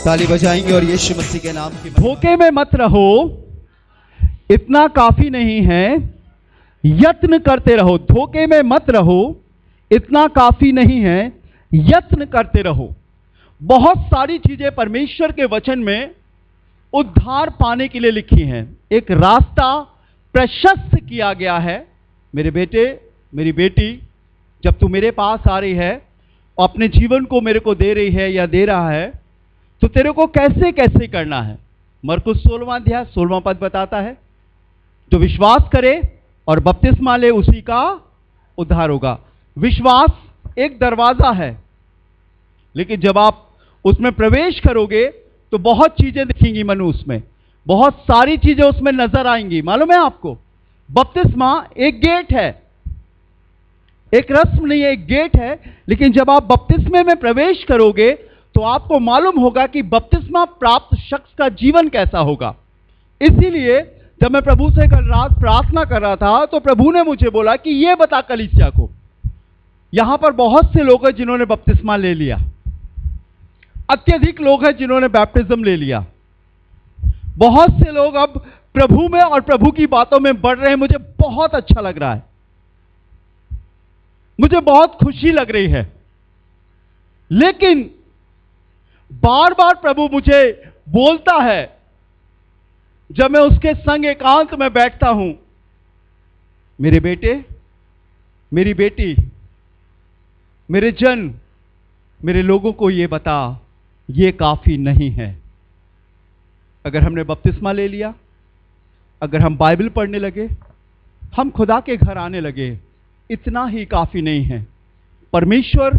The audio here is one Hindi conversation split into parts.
ताली बजाएंगे और यीशु मसीह के नाम की धोखे में मत रहो, इतना काफी नहीं है, यत्न करते रहो। धोखे में मत रहो, इतना काफी नहीं है, यत्न करते रहो। बहुत सारी चीजें परमेश्वर के वचन में उद्धार पाने के लिए लिखी हैं। एक रास्ता प्रशस्त किया गया है। मेरे बेटे, मेरी बेटी, जब तू मेरे पास आ रही है और अपने जीवन को मेरे को दे रही है या दे रहा है, तो तेरे को कैसे कैसे करना है। मरकुस 16वां अध्याय 16वां पद बताता है, जो विश्वास करे और बपतिस्मा ले उसी का उद्धार होगा। विश्वास एक दरवाजा है, लेकिन जब आप उसमें प्रवेश करोगे तो बहुत चीजें दिखेंगी मनु, उसमें बहुत सारी चीजें उसमें नजर आएंगी। मालूम है आपको, बपतिस्मा एक गेट है, एक रस्म नहीं है, एक गेट है। लेकिन जब आप बपतिस्मे में प्रवेश करोगे तो आपको मालूम होगा कि बपतिस्मा प्राप्त शख्स का जीवन कैसा होगा। इसीलिए जब मैं प्रभु से कल रात प्रार्थना कर रहा था तो प्रभु ने मुझे बोला कि यह बता कलीसिया को, यहां पर बहुत से लोग हैं जिन्होंने बपतिस्मा ले लिया, अत्यधिक लोग हैं जिन्होंने बैप्टिज्म ले लिया, बहुत से लोग अब प्रभु में और प्रभु की बातों में बढ़ रहे हैं। मुझे बहुत अच्छा लग रहा है, मुझे बहुत खुशी लग रही है। लेकिन बार बार प्रभु मुझे बोलता है, जब मैं उसके संग एकांत में बैठता हूं, मेरे बेटे, मेरी बेटी, मेरे जन, मेरे लोगों को यह बता, यह काफी नहीं है। अगर हमने बपतिस्मा ले लिया, अगर हम बाइबल पढ़ने लगे, हम खुदा के घर आने लगे, इतना ही काफी नहीं है। परमेश्वर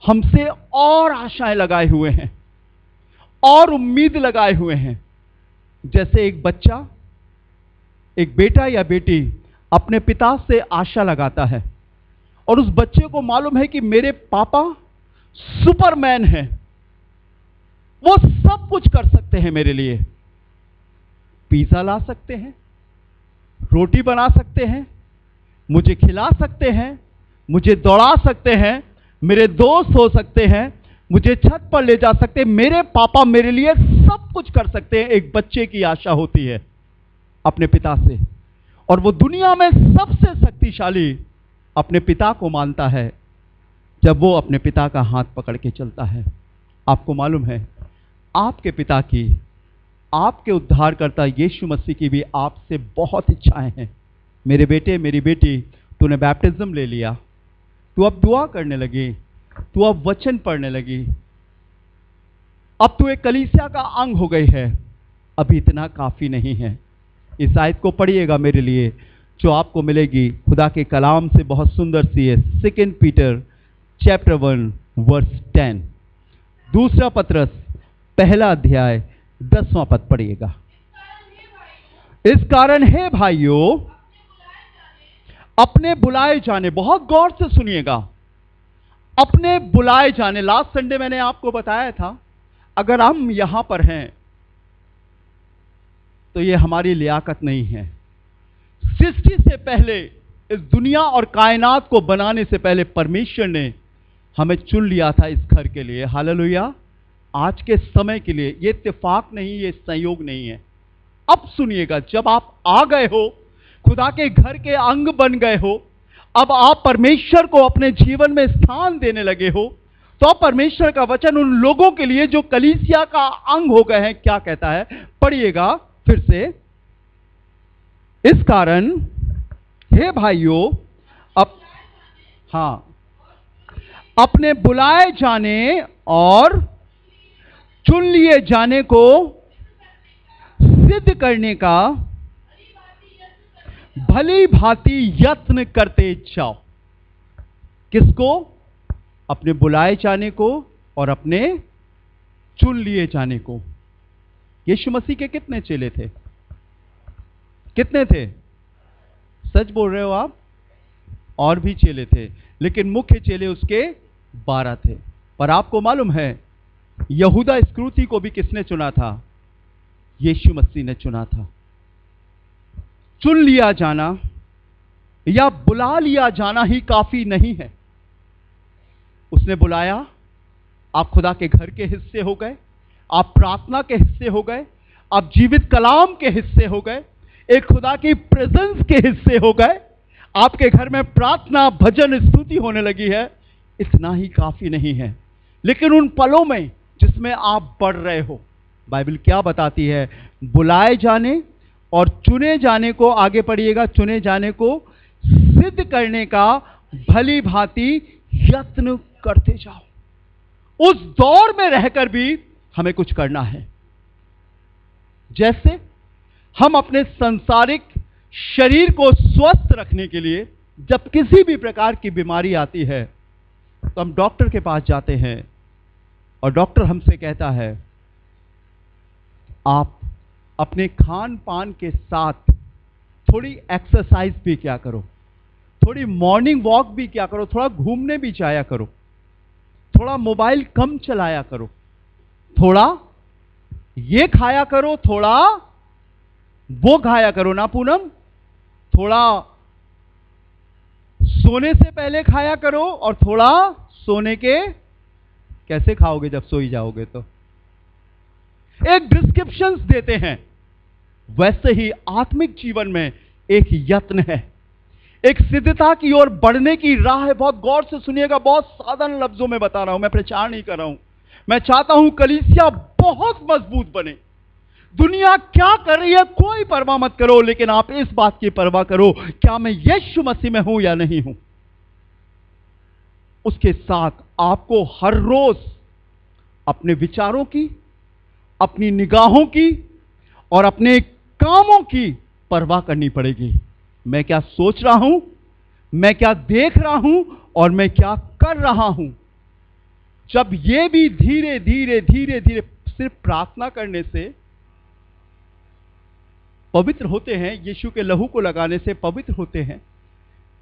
हमसे और आशाएं लगाए हुए हैं और उम्मीद लगाए हुए हैं। जैसे एक बच्चा, एक बेटा या बेटी अपने पिता से आशा लगाता है और उस बच्चे को मालूम है कि मेरे पापा सुपरमैन हैं, वो सब कुछ कर सकते हैं मेरे लिए। पिज़्ज़ा ला सकते हैं, रोटी बना सकते हैं, मुझे खिला सकते हैं, मुझे दौड़ा सकते हैं, मेरे दोस्त हो सकते हैं, मुझे छत पर ले जा सकते हैं। मेरे पापा मेरे लिए सब कुछ कर सकते हैं। एक बच्चे की आशा होती है अपने पिता से, और वो दुनिया में सबसे शक्तिशाली अपने पिता को मानता है जब वो अपने पिता का हाथ पकड़ के चलता है। आपको मालूम है, आपके पिता की, आपके उद्धारकर्ता यीशु मसीह की भी आपसे बहुत इच्छाएं हैं। मेरे बेटे, मेरी बेटी, तूने बैप्टिज्म ले लिया, तू अब दुआ करने लगी, तू अब वचन पढ़ने लगी, अब तू एक कलीसिया का अंग हो गई है। अभी इतना काफी नहीं है। इस आयत को पढ़िएगा मेरे लिए, जो आपको मिलेगी खुदा के कलाम से, बहुत सुंदर सी है। 2 पीटर चैप्टर 1 वर्स 10, दूसरा पत्रस पहला अध्याय 10वां पद पढ़िएगा। इस कारण हे भाइयों, अपने बुलाए जाने, बहुत गौर से सुनिएगा, अपने बुलाए जाने। लास्ट संडे मैंने आपको बताया था, अगर हम यहां पर हैं तो ये हमारी लियाकत नहीं है। सृष्टि से पहले, इस दुनिया और कायनात को बनाने से पहले परमेश्वर ने हमें चुन लिया था इस घर के लिए। हालेलुया। आज के समय के लिए। ये इत्तेफाक नहीं, ये संयोग नहीं है। अब सुनिएगा, जब आप आ गए हो, खुदा के घर के अंग बन गए हो, अब आप परमेश्वर को अपने जीवन में स्थान देने लगे हो, तो अब परमेश्वर का वचन उन लोगों के लिए जो कलीसिया का अंग हो गए हैं, क्या कहता है, पढ़िएगा फिर से। इस कारण हे भाइयों, अपने बुलाए जाने और चुन लिए जाने को सिद्ध करने का भली भांति यत्न करते जाओ। किसको? अपने बुलाए जाने को और अपने चुन लिए जाने को। यीशु मसीह के कितने चेले थे? कितने थे? सच बोल रहे हो आप? और भी चेले थे, लेकिन मुख्य चेले उसके 12 थे। पर आपको मालूम है, यहूदा इस्करियोती को भी किसने चुना था? यीशु मसीह ने चुना था। चुन लिया जाना या बुला लिया जाना ही काफी नहीं है। उसने बुलाया, आप खुदा के घर के हिस्से हो गए, आप प्रार्थना के हिस्से हो गए, आप जीवित कलाम के हिस्से हो गए, एक खुदा की प्रेजेंस के हिस्से हो गए, आपके घर में प्रार्थना भजन स्तुति होने लगी है। इतना ही काफी नहीं है, लेकिन उन पलों में जिसमें आप बढ़ रहे हो, बाइबल क्या बताती है? बुलाए जाने और चुने जाने को, आगे पढ़िएगा, चुने जाने को सिद्ध करने का भली भांति यत्न करते जाओ। उस दौर में रहकर भी हमें कुछ करना है। जैसे हम अपने सांसारिक शरीर को स्वस्थ रखने के लिए जब किसी भी प्रकार की बीमारी आती है तो हम डॉक्टर के पास जाते हैं और डॉक्टर हमसे कहता है आप अपने खान पान के साथ थोड़ी एक्सरसाइज भी क्या करो, थोड़ी मॉर्निंग वॉक भी क्या करो, थोड़ा घूमने भी जाया करो, थोड़ा मोबाइल कम चलाया करो, थोड़ा ये खाया करो, थोड़ा वो खाया करो ना पूनम, थोड़ा सोने से पहले खाया करो और थोड़ा सोने के, कैसे खाओगे जब सोई जाओगे तो, एक प्रिस्क्रिप्शंस देते हैं। वैसे ही आत्मिक जीवन में एक यत्न है, एक सिद्धता की ओर बढ़ने की राह है। बहुत गौर से सुनिएगा, बहुत साधारण लफ्जों में बता रहा हूं, मैं प्रचार नहीं कर रहा हूं। मैं चाहता हूं कलीसिया बहुत मजबूत बने। दुनिया क्या कर रही है कोई परवाह मत करो, लेकिन आप इस बात की परवाह करो, क्या मैं यीशु मसीह में हूं या नहीं हूं। उसके साथ आपको हर रोज अपने विचारों की, अपनी निगाहों की और अपने कामों की परवाह करनी पड़ेगी। मैं क्या सोच रहा हूं, मैं क्या देख रहा हूं और मैं क्या कर रहा हूं। जब ये भी धीरे धीरे धीरे धीरे सिर्फ प्रार्थना करने से पवित्र होते हैं, यीशु के लहू को लगाने से पवित्र होते हैं।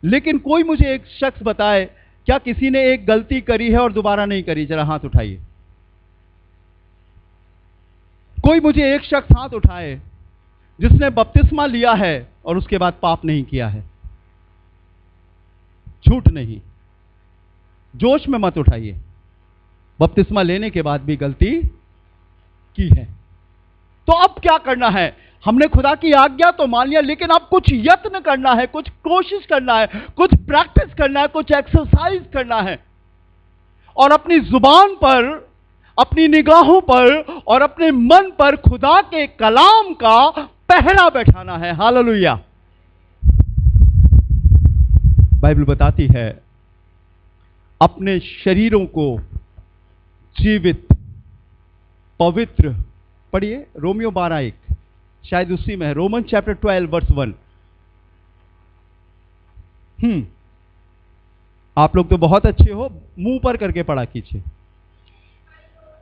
लेकिन कोई मुझे एक शख्स बताए, क्या किसी ने एक गलती करी है और दोबारा नहीं करी? जरा हाथ उठाइए। कोई मुझे एक शख्स हाथ उठाए जिसने बपतिस्मा लिया है और उसके बाद पाप नहीं किया है। झूठ नहीं, जोश में मत उठाइए। बपतिस्मा लेने के बाद भी गलती की है। तो अब क्या करना है? हमने खुदा की आज्ञा तो मान लिया, लेकिन अब कुछ यत्न करना है, कुछ कोशिश करना है, कुछ प्रैक्टिस करना है, कुछ एक्सरसाइज करना है और अपनी जुबान पर, अपनी निगाहों पर और अपने मन पर खुदा के कलाम का पहरा बैठाना है। हालेलुया। बाइबल बताती है अपने शरीरों को जीवित, पवित्र, पढ़िए रोमियो 12:1, शायद उसी में है, रोमन चैप्टर 12 वर्स 1। आप लोग तो बहुत अच्छे हो, मुंह पर करके पढ़ा कीजिए।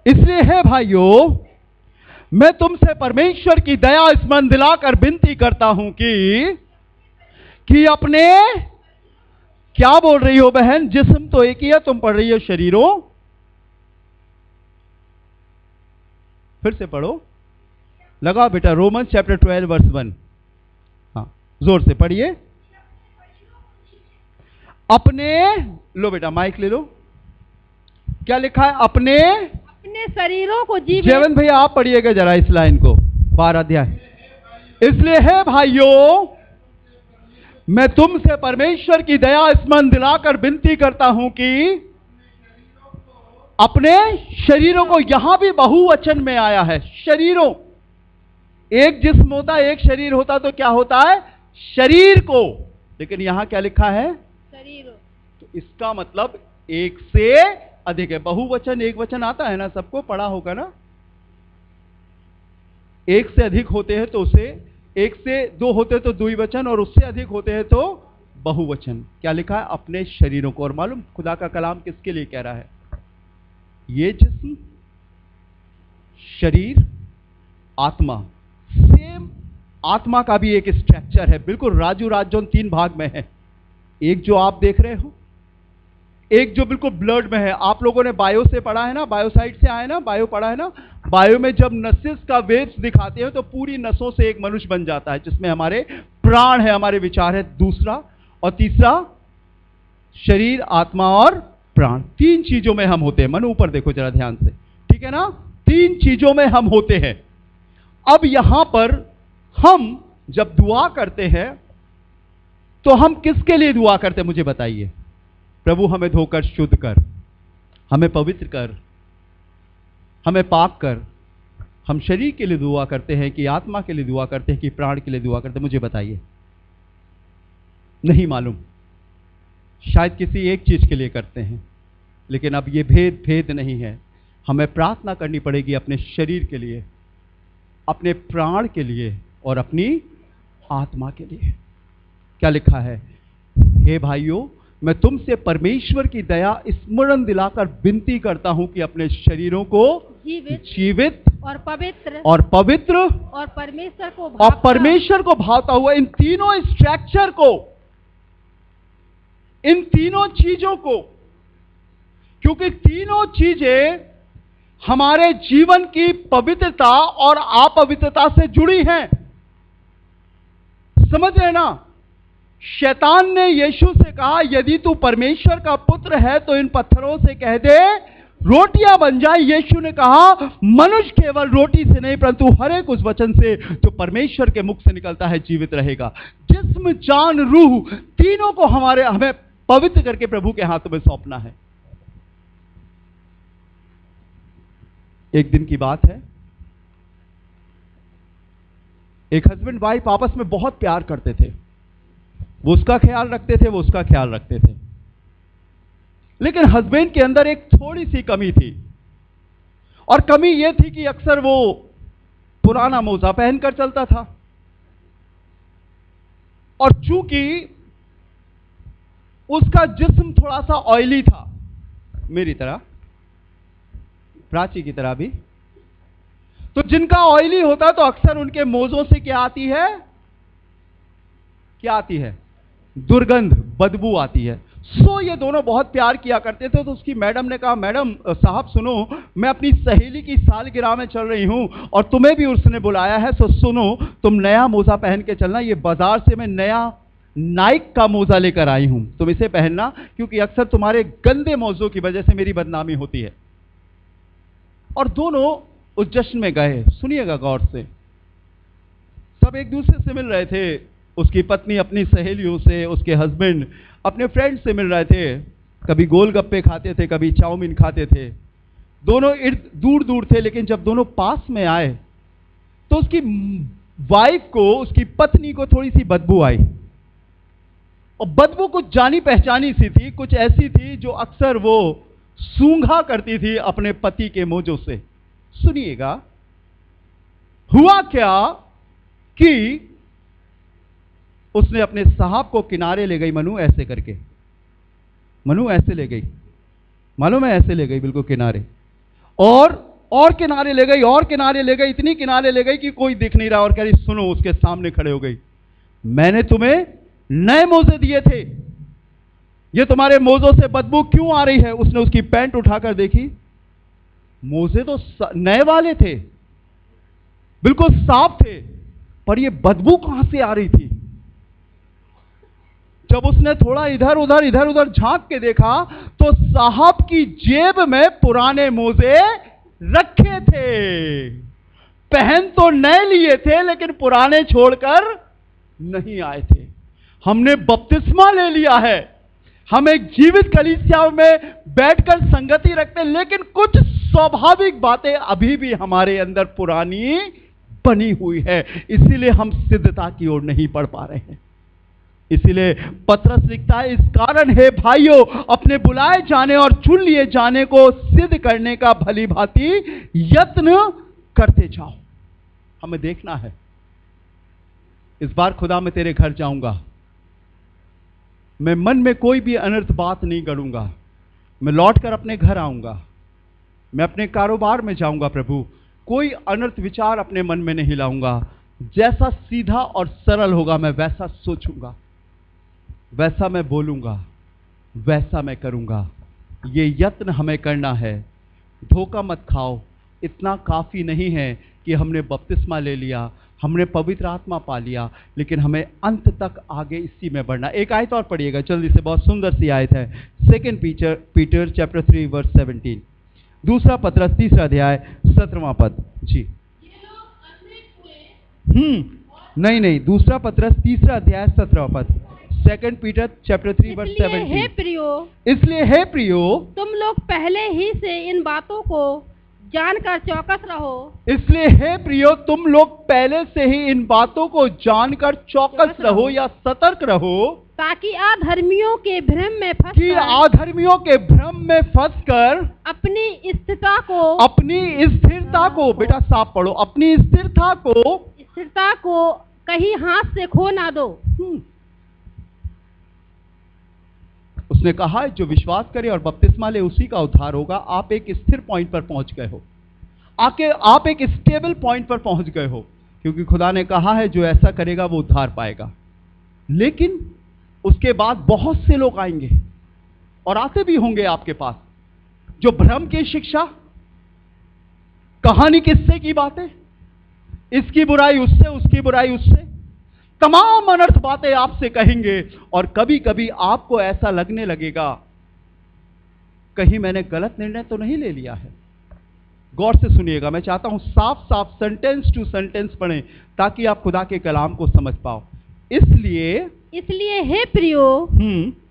इसलिए है भाइयों, मैं तुमसे परमेश्वर की दया स्मरण दिलाकर विनती करता हूं कि अपने, क्या बोल रही हो बहन? जिस्म तो एक ही है, तुम पढ़ रही हो शरीरों। फिर से पढ़ो, लगाओ बेटा, रोमन चैप्टर 12 वर्स 1। हाँ, जोर से पढ़िए। अपने, लो बेटा माइक ले लो, क्या लिखा है? अपने शरीरों को जीवित। जयवंत भैया आप पढ़िएगा जरा इस लाइन को, 12 अध्याय। इसलिए है भाइयों, मैं तुमसे परमेश्वर की दया स्मरण दिलाकर विनती करता हूं कि अपने शरीरों को, यहां भी बहुवचन में आया है, शरीरों। एक जिस्म होता, एक शरीर होता तो क्या होता है? शरीर को। लेकिन यहां क्या लिखा है? शरीरों। तो इसका मतलब एक से अधिक है। बहुवचन एक वचन आता है ना, सबको पढ़ा होगा ना। एक से अधिक होते हैं तो उसे, एक से दो होते तो द्विवचन और उससे अधिक होते हैं तो बहुवचन। क्या लिखा है? अपने शरीरों को। और मालूम खुदा का कलाम किसके लिए कह रहा है? ये जिस्म, शरीर, आत्मा। सेम आत्मा का भी एक स्ट्रक्चर है, बिल्कुल राजू राजौन 3 भाग में है। एक जो आप देख रहे हो, एक जो बिल्कुल ब्लड में है। आप लोगों ने बायो से पढ़ा है ना, बायो साइड से आए ना, बायो पढ़ा है ना। बायो में जब नसेस का वेव्स दिखाते हैं तो पूरी नसों से एक मनुष्य बन जाता है, जिसमें हमारे प्राण है, हमारे विचार है। दूसरा और तीसरा, शरीर, आत्मा और प्राण, 3 चीजों में हम होते हैं। मन ऊपर देखो जरा ध्यान से, ठीक है ना। 3 चीजों में हम होते हैं। अब यहां पर हम जब दुआ करते हैं तो हम किसके लिए दुआ करते हैं मुझे बताइए। प्रभु हमें धोकर शुद्ध कर, हमें पवित्र कर, हमें पाक कर। हम शरीर के लिए दुआ करते हैं कि आत्मा के लिए दुआ करते हैं कि प्राण के लिए दुआ करते हैं, मुझे बताइए। नहीं मालूम, शायद किसी एक चीज के लिए करते हैं, लेकिन अब ये भेद नहीं है। हमें प्रार्थना करनी पड़ेगी अपने शरीर के लिए, अपने प्राण के लिए और अपनी आत्मा के लिए। क्या लिखा है? हे भाइयों, मैं तुमसे परमेश्वर की दया स्मरण दिलाकर विनती करता हूं कि अपने शरीरों को जीवित और पवित्र और परमेश्वर को भाता हुआ, इन तीनों स्ट्रक्चर को, इन तीनों चीजों को, क्योंकि तीनों चीजें हमारे जीवन की पवित्रता और अपवित्रता से जुड़ी हैं। समझ रहे ना? शैतान ने यीशु से कहा, यदि तू परमेश्वर का पुत्र है तो इन पत्थरों से कह दे रोटियां बन जाए। यीशु ने कहा, मनुष्य केवल रोटी से नहीं परंतु हर एक उस वचन से जो परमेश्वर के मुख से निकलता है जीवित रहेगा। जिस्म, जान, रूह, तीनों को हमें पवित्र करके प्रभु के हाथों में सौंपना है। एक दिन की बात है, एक हस्बैंड वाइफ आपस में बहुत प्यार करते थे। वो उसका ख्याल रखते थे, वो उसका ख्याल रखते थे। लेकिन हस्बैंड के अंदर एक थोड़ी सी कमी थी, और कमी यह थी कि अक्सर वो पुराना मोजा पहनकर चलता था। और चूंकि उसका जिस्म थोड़ा सा ऑयली था, मेरी तरह, प्राची की तरह भी, तो जिनका ऑयली होता तो अक्सर उनके मोजों से क्या आती है? क्या आती है? दुर्गंध, बदबू आती है। सो ये दोनों बहुत प्यार किया करते थे। तो उसकी मैडम ने कहा, मैडम साहब सुनो, मैं अपनी सहेली की सालगिरह में चल रही हूं और तुम्हें भी उसने बुलाया है, तो सुनो, तुम नया मोजा पहन के चलना। ये बाजार से मैं नया नाइक का मोजा लेकर आई हूं, तुम इसे पहनना, क्योंकि अक्सर तुम्हारे गंदे मोजों की वजह से मेरी बदनामी होती है। और दोनों उस जश्न में गए। सुनिएगा गौर से, सब एक दूसरे से मिल रहे थे। उसकी पत्नी अपनी सहेलियों से, उसके हस्बैंड अपने फ्रेंड से मिल रहे थे। कभी गोलगप्पे खाते थे, कभी चाउमीन खाते थे। दोनों दूर दूर थे, लेकिन जब दोनों पास में आए तो उसकी वाइफ को, उसकी पत्नी को थोड़ी सी बदबू आई। और बदबू कुछ जानी पहचानी सी थी, कुछ ऐसी थी जो अक्सर वो सूंघा करती थी अपने पति के मोजों से। सुनिएगा, हुआ क्या कि उसने अपने साहब को किनारे ले गई, मनु ऐसे करके, मनु ऐसे ले गई, मालूम है, ऐसे ले गई बिल्कुल किनारे, और किनारे ले गई, और किनारे ले गई, इतनी किनारे ले गई कि कोई दिख नहीं रहा। और कह रही, सुनो, उसके सामने खड़े हो गई, मैंने तुम्हें नए मोजे दिए थे, ये तुम्हारे मोजों से बदबू क्यों आ रही है? उसने उसकी पैंट उठाकर देखी, मोजे तो नए वाले थे, बिल्कुल साफ थे, पर ये बदबू कहां से आ रही थी? जब उसने थोड़ा इधर उधर झांक के देखा तो साहब की जेब में पुराने मोजे रखे थे। पहन तो नए लिए थे, लेकिन पुराने छोड़कर नहीं आए थे। हमने बपतिस्मा ले लिया है, हम एक जीवित कलीसिया में बैठकर संगति रखते हैं, लेकिन कुछ स्वाभाविक बातें अभी भी हमारे अंदर पुरानी बनी हुई है। इसीलिए हम सिद्धता की ओर नहीं बढ़ पा रहे हैं। इसीलिए पत्रस लिखता है, इस कारण है भाइयों, अपने बुलाए जाने और चुन लिए जाने को सिद्ध करने का भली भांति यत्न करते जाओ। हमें देखना है, इस बार खुदा मैं तेरे घर जाऊंगा, मैं मन में कोई भी अनर्थ बात नहीं करूंगा, मैं लौटकर अपने घर आऊंगा, मैं अपने कारोबार में जाऊंगा प्रभु, कोई अनर्थ विचार अपने मन में नहीं लाऊंगा। जैसा सीधा और सरल होगा मैं वैसा सोचूंगा, वैसा मैं बोलूंगा, वैसा मैं करूंगा। ये यत्न हमें करना है। धोखा मत खाओ, इतना काफी नहीं है कि हमने बपतिस्मा ले लिया, हमने पवित्र आत्मा पा लिया, लेकिन हमें अंत तक आगे इसी में बढ़ना। एक आयत और पढ़िएगा जल्दी से, बहुत सुंदर सी आयत है, 2 पीटर चैप्टर 3 वर्स 17। दूसरा पत्रस तीसरा अध्याय 17वां पद। जी नहीं, दूसरा पत्रस तीसरा अध्याय 17वां पद। 2 पीटर चैप्टर 3 वर्स इसलिए हे 17। प्रियो, इसलिए हे प्रियो, तुम लोग पहले ही से इन बातों को जानकर चौकस रहो। इसलिए हे प्रियो, तुम लोग पहले से ही इन बातों को जानकर चौकस रहो या सतर्क रहो, ताकि अधर्मियों के भ्रम में कि फंसकर अधर्मियों के भ्रम में फंसकर अपनी स्थिरता को बेटा साफ पढ़ो, अपनी स्थिरता को कहीं हाथ से खो ना दो। उसने कहा जो विश्वास करे और बपतिस्मा ले उसी का उद्धार होगा। आप एक स्थिर पॉइंट पर पहुंच गए हो, आप एक स्टेबल पॉइंट पर पहुंच गए हो, क्योंकि खुदा ने कहा है जो ऐसा करेगा वो उद्धार पाएगा। लेकिन उसके बाद बहुत से लोग आएंगे और आते भी होंगे आपके पास, जो भ्रम की शिक्षा, कहानी किस्से की बातें, इसकी बुराई उससे, उसकी बुराई उससे, तमाम अनर्थ बातें आपसे कहेंगे। और कभी कभी आपको ऐसा लगने लगेगा कहीं मैंने गलत निर्णय तो नहीं ले लिया है। गौर से सुनिएगा, मैं चाहता हूं साफ साफ सेंटेंस टू सेंटेंस पढ़ें ताकि आप खुदा के कलाम को समझ पाओ। इसलिए हे प्रियो,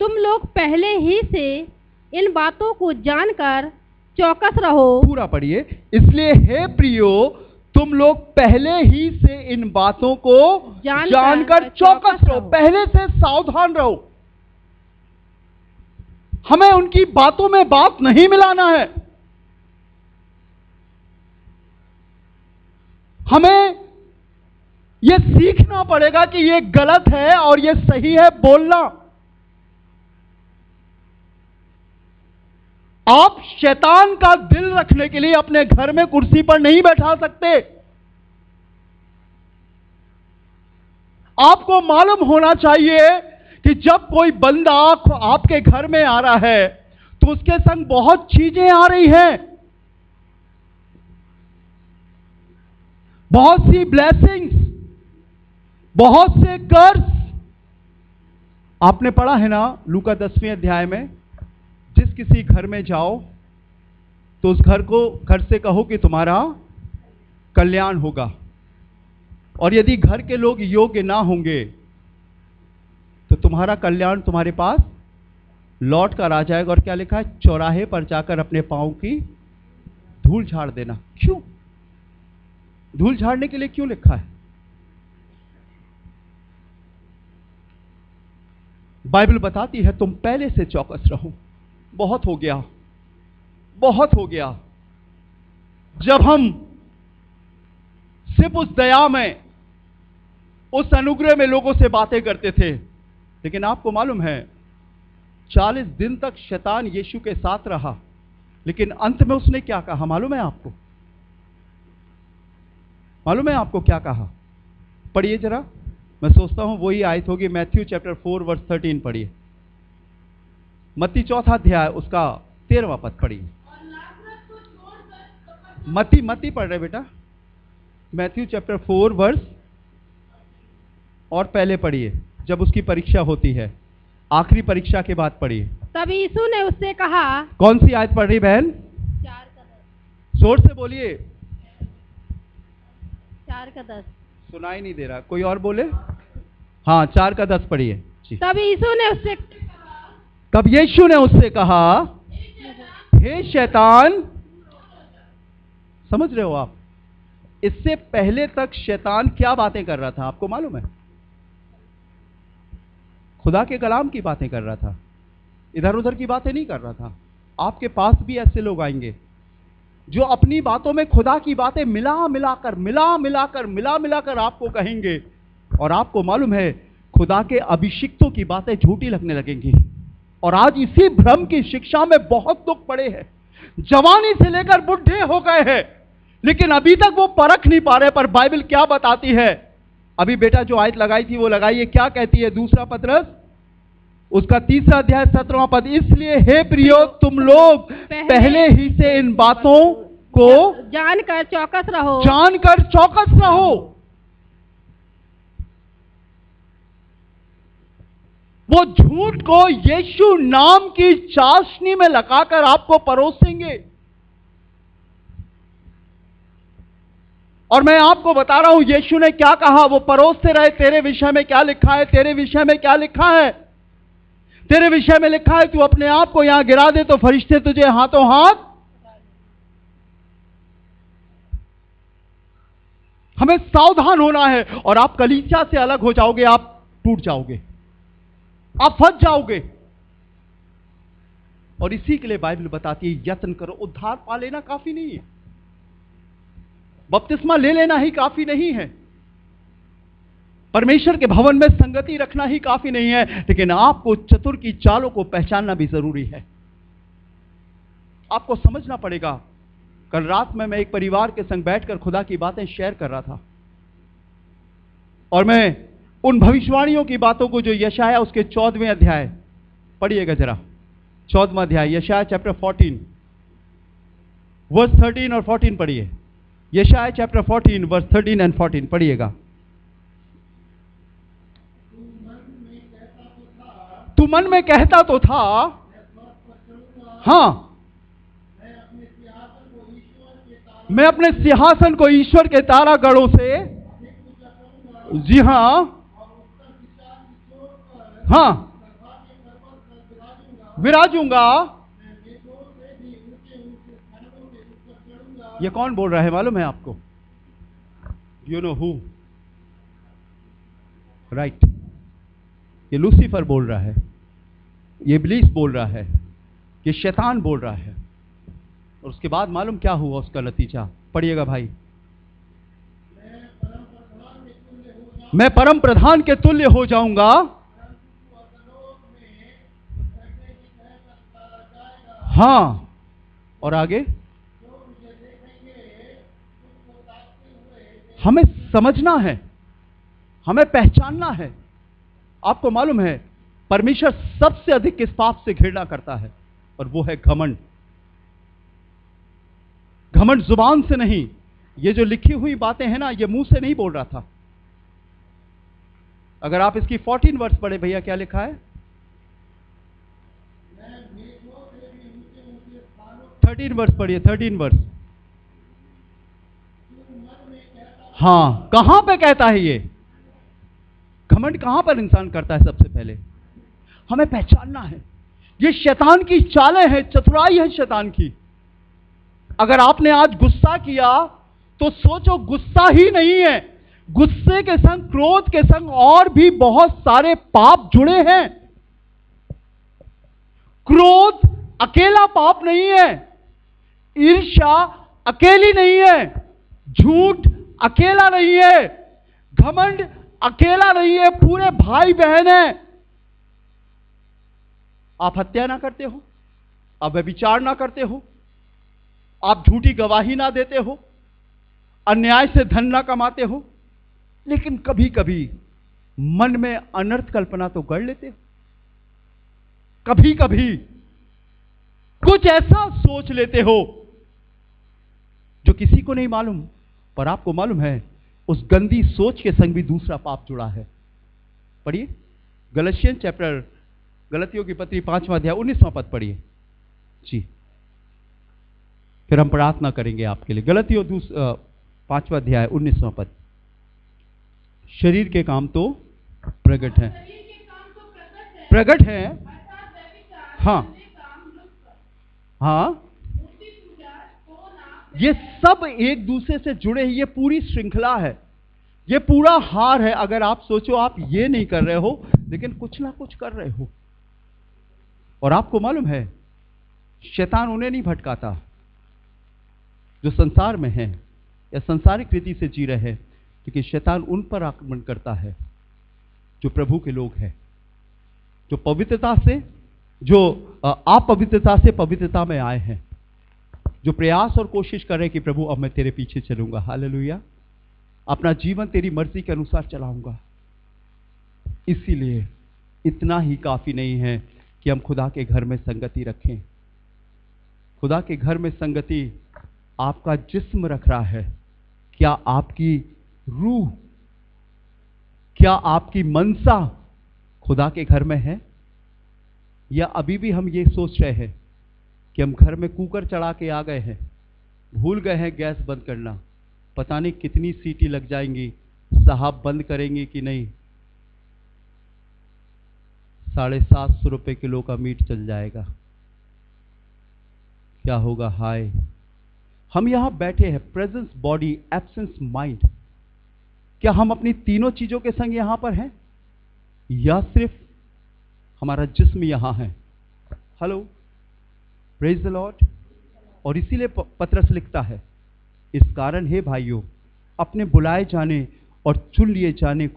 तुम लोग पहले ही से इन बातों को जानकर चौकस रहो। पूरा पढ़िए। इसलिए हे प्रियो, तुम लोग पहले ही से इन बातों को जानकर चौकस रहो, पहले से सावधान रहो। हमें उनकी बातों में बात नहीं मिलाना है। हमें यह सीखना पड़ेगा कि यह गलत है और यह सही है बोलना। आप शैतान का दिल रखने के लिए अपने घर में कुर्सी पर नहीं बैठा सकते। आपको मालूम होना चाहिए कि जब कोई बंदा आपके घर में आ रहा है तो उसके संग बहुत चीजें आ रही हैं, बहुत सी ब्लेसिंग्स, बहुत से कर्ज। आपने पढ़ा है ना लूका 10वें अध्याय में, जिस किसी घर में जाओ तो उस घर से कहो कि तुम्हारा कल्याण होगा, और यदि घर के लोग योग्य ना होंगे तो तुम्हारा कल्याण तुम्हारे पास लौट कर आ जाएगा। और क्या लिखा है? चौराहे पर जाकर अपने पांव की धूल झाड़ देना। क्यों धूल झाड़ने के लिए क्यों लिखा है? बाइबल बताती है तुम पहले से चौकस रहो। बहुत हो गया, बहुत हो गया। जब हम सिर्फ उस दया में, उस अनुग्रह में लोगों से बातें करते थे, लेकिन आपको मालूम है 40 दिन तक शैतान यीशु के साथ रहा, लेकिन अंत में उसने क्या कहा मालूम है आपको? मालूम है आपको क्या कहा? पढ़िए जरा। मैं सोचता हूं वही आयत होगी, मैथ्यू चैप्टर 4 वर्स 13 पढ़िए। मत्ती 4 अध्याय उसका 13वां पद पढ़िए। मत्ती पढ़ रहे बेटा, मैथ्यू चैप्टर 4 वर्स, और पहले पढ़िए जब उसकी परीक्षा होती है, आखिरी परीक्षा के बाद पढ़िए। तब यीशु ने उससे कहा। कौन सी आयत पढ़ रही बहन? 4 का 10। जोर से बोलिए। 4 का 10 सुनाई नहीं दे रहा, कोई और बोले। हाँ 4 का 10 पढ़िए। तब यीशु ने उससे कहा, हे शैतान। समझ रहे हो आप? इससे पहले तक शैतान क्या बातें कर रहा था आपको मालूम है? खुदा के कलाम की बातें कर रहा था, इधर उधर की बातें नहीं कर रहा था। आपके पास भी ऐसे लोग आएंगे जो अपनी बातों में खुदा की बातें मिला मिलाकर आपको कहेंगे, और आपको मालूम है खुदा के अभिषिक्तों की बातें झूठी लगने लगेंगी। और आज इसी भ्रम की शिक्षा में बहुत लोग पड़े हैं, जवानी से लेकर बुढ़े हो गए हैं, लेकिन अभी तक वो परख नहीं पा रहे। पर बाइबल क्या बताती है? अभी बेटा जो आयत लगाई थी वो लगाइए, क्या कहती है? दूसरा पत्रस उसका 3 अध्याय 17वां पद। इसलिए हे प्रियो, तुम लोग पहले ही से इन बातों को जानकर चौकस रहो। वो झूठ को यीशु नाम की चाशनी में लगाकर आपको परोसेंगे। और मैं आपको बता रहा हूं यीशु ने क्या कहा, वो परोसते रहे, तेरे विषय में क्या लिखा है, तेरे विषय में क्या लिखा है, तेरे विषय में लिखा है तू अपने आप को यहां गिरा दे तो फरिश्ते तुझे हाथों हाथ। हमें सावधान होना है, और आप कलीसिया से अलग हो जाओगे, आप टूट जाओगे, आप फंस जाओगे। और इसी के लिए बाइबल बताती है यत्न करो। उद्धार पा लेना काफी नहीं है, बपतिस्मा ले लेना ही काफी नहीं है, परमेश्वर के भवन में संगति रखना ही काफी नहीं है, लेकिन आपको चतुर की चालों को पहचानना भी जरूरी है। आपको समझना पड़ेगा। कल रात में मैं एक परिवार के संग बैठकर खुदा की बातें शेयर कर रहा था, और मैं उन भविष्यवाणियों की बातों को जो यशाया उसके 14वें अध्याय, पढ़िएगा जरा, 14वां अध्याय यशाया चैप्टर 14 वर्स 13 और 14 पढ़िए। यशाया चैप्टर 14 वर्स 13 एंड 14 पढ़िएगा। तू मन में कहता तो था, हां, मैं अपने सिंहासन को ईश्वर के तारागणों से, जी हां, हां, विराजूंगा। ये कौन बोल रहा है मालूम है आपको? You know who? राइट, ये लूसीफर बोल रहा है, ये इब्लीस बोल रहा है, ये शैतान बोल रहा है। और उसके बाद मालूम क्या हुआ उसका नतीजा? पढ़िएगा भाई। मैं परम प्रधान के तुल्य हो जाऊंगा, हां, और आगे हमें समझना है, हमें पहचानना है। आपको मालूम है परमेश्वर सबसे अधिक किस पाप से घृणा करता है? और वो है घमंड। घमंड जुबान से नहीं, ये जो लिखी हुई बातें हैं ना, ये मुंह से नहीं बोल रहा था। अगर आप इसकी 14 वर्ष पढ़े भैया, क्या लिखा है? 13 वर्ष पढ़िए, 13 वर्ष। हां, कहां पे कहता है ये? घमंड कहां पर इंसान करता है? सबसे पहले हमें पहचानना है, ये शैतान की चालें हैं, चतुराई है शैतान की। अगर आपने आज गुस्सा किया तो सोचो गुस्सा ही नहीं है, गुस्से के संग, क्रोध के संग और भी बहुत सारे पाप जुड़े हैं। क्रोध अकेला पाप नहीं है, ईर्ष्या अकेली नहीं है, झूठ अकेला नहीं है, घमंड अकेला नहीं है, पूरे भाई बहन है। आप हत्या ना करते हो, आप व्यभिचार ना करते हो, आप झूठी गवाही ना देते हो, अन्याय से धन ना कमाते हो, लेकिन कभी कभी मन में अनर्थ कल्पना तो कर लेते हो। कभी कभी कुछ ऐसा सोच लेते हो जो किसी को नहीं मालूम, पर आपको मालूम है उस गंदी सोच के संग भी दूसरा पाप जुड़ा है। पढ़िए गलतियन चैप्टर, गलतियों की पत्री 5वां अध्याय 19वां पद पढ़िए जी, फिर हम प्रार्थना करेंगे आपके लिए। गलतियों 5वां अध्याय 19वां पद। शरीर के काम तो प्रकट है, प्रकट है, हाँ हाँ, ये सब एक दूसरे से जुड़े हैं, ये पूरी श्रृंखला है, ये पूरा हार है। अगर आप सोचो आप ये नहीं कर रहे हो, लेकिन कुछ ना कुछ कर रहे हो। और आपको मालूम है शैतान उन्हें नहीं भटकाता जो संसार में है या सांसारिक रीति से जी रहे हैं, लेकिन शैतान उन पर आक्रमण करता है जो प्रभु के लोग हैं, जो पवित्रता से, जो अपवित्रता से पवित्रता में आए हैं, जो प्रयास और कोशिश कर रहे हैं कि प्रभु अब मैं तेरे पीछे चलूंगा, हालेलुया, अपना जीवन तेरी मर्जी के अनुसार चलाऊंगा। इसीलिए इतना ही काफी नहीं है कि हम खुदा के घर में संगति रखें। खुदा के घर में संगति आपका जिस्म रख रहा है, क्या आपकी रूह, क्या आपकी मनसा खुदा के घर में है? या अभी भी हम ये सोच रहे हैं कि हम घर में कुकर चढ़ा के आ गए हैं, भूल गए हैं गैस बंद करना, पता नहीं कितनी सीटी लग जाएंगी, साहब बंद करेंगे कि नहीं। 750 रुपए किलो का मीट चल जाएगा, क्या होगा? हाय, हम यहां बैठे हैं, प्रेजेंस बॉडी, एब्सेंस माइंड। क्या हम अपनी तीनों चीजों के संग यहां पर हैं, या सिर्फ हमारा जिस्म यहां है? Hello, praise the Lord. और इसीलिए पतरस लिखता है, इस कारण है भाइयों, अपने बुलाए जाने और चुन लिए जाने